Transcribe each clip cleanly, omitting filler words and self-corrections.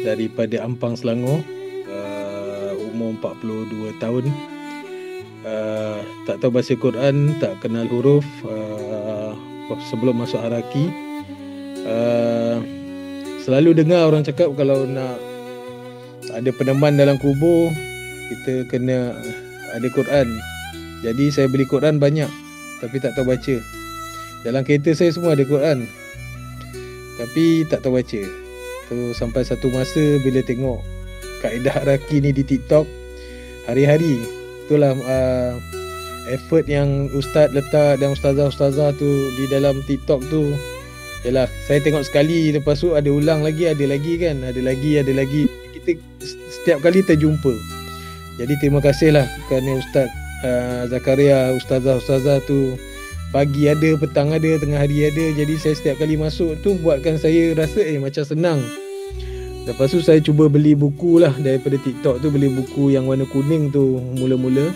daripada Ampang, Selangor, umur 42 tahun. Tak tahu baca Quran, tak kenal huruf. Sebelum masuk Haraki, selalu dengar orang cakap kalau nak ada peneman dalam kubur, kita kena ada Quran. Jadi saya beli Quran banyak, tapi tak tahu baca. Dalam kereta saya semua ada Quran, tapi tak tahu baca. Tu sampai satu masa bila tengok kaedah Haraki ni di TikTok, hari-hari itulah effort yang ustaz letak dan ustazah-ustazah tu di dalam TikTok tu. Yalah, saya tengok sekali, lepas tu ada ulang lagi, ada lagi kan, ada lagi. Kita setiap kali terjumpa. Jadi terima kasihlah kerana Ustaz Zakaria, ustazah-ustazah tu pagi ada, petang ada, tengah hari ada. Jadi saya setiap kali masuk tu buatkan saya rasa macam senang. Lepas tu saya cuba beli buku lah daripada TikTok tu, beli buku yang warna kuning tu mula-mula.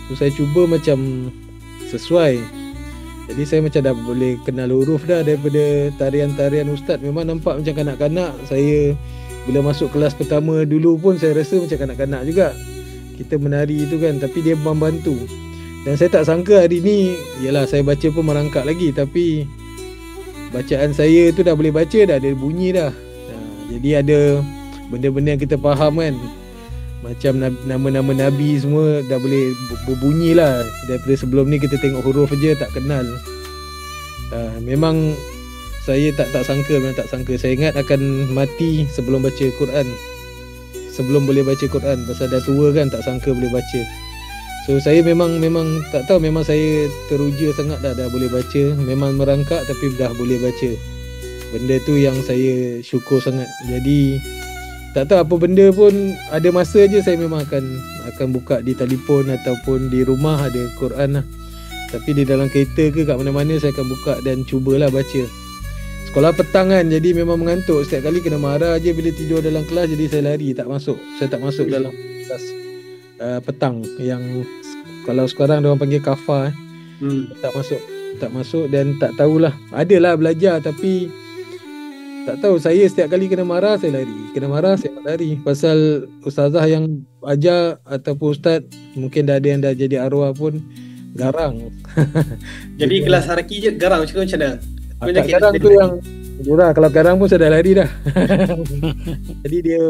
Tu saya cuba macam sesuai. Jadi saya macam dah boleh kenal huruf dah daripada tarian-tarian ustaz. Memang nampak macam kanak-kanak. Saya bila masuk kelas pertama dulu pun saya rasa macam kanak-kanak juga. Kita menari tu kan, tapi dia membantu. Dan saya tak sangka hari ni, yalah saya baca pun merangkak lagi, tapi bacaan saya tu dah boleh baca, dah ada bunyi dah. Jadi ada benda-benda yang kita faham kan. Macam nama-nama Nabi semua dah boleh berbunyi lah. Daripada sebelum ni kita tengok huruf je tak kenal. Memang saya tak sangka, memang tak sangka. Saya ingat akan mati sebelum baca Quran, sebelum boleh baca Quran. Pasal dah tua kan, tak sangka boleh baca. So saya memang tak tahu, memang saya teruja sangat dah boleh baca. Memang merangkak tapi dah boleh baca. Benda tu yang saya syukur sangat. Jadi tak tahu apa benda pun, ada masa je saya memang akan buka di telefon ataupun di rumah ada Quran lah. Tapi di dalam kereta ke kat mana-mana saya akan buka dan cubalah baca. Sekolah petang kan, jadi memang mengantuk. Setiap kali kena marah je bila tidur dalam kelas, jadi saya lari, tak masuk. Saya tak masuk dalam kelas petang yang kalau sekarang dia orang panggil kafa. Tak masuk dan tak tahulah. Adalah belajar tapi tak tahu, saya setiap kali kena marah saya lari. Kena marah saya lari. Pasal ustazah yang ajar ataupun ustaz mungkin dah ada yang dah jadi arwah pun garang. Jadi kelas Haraki je garang macam mana? Garang tu yang kalau garang pun saya dah lari dah. Jadi dia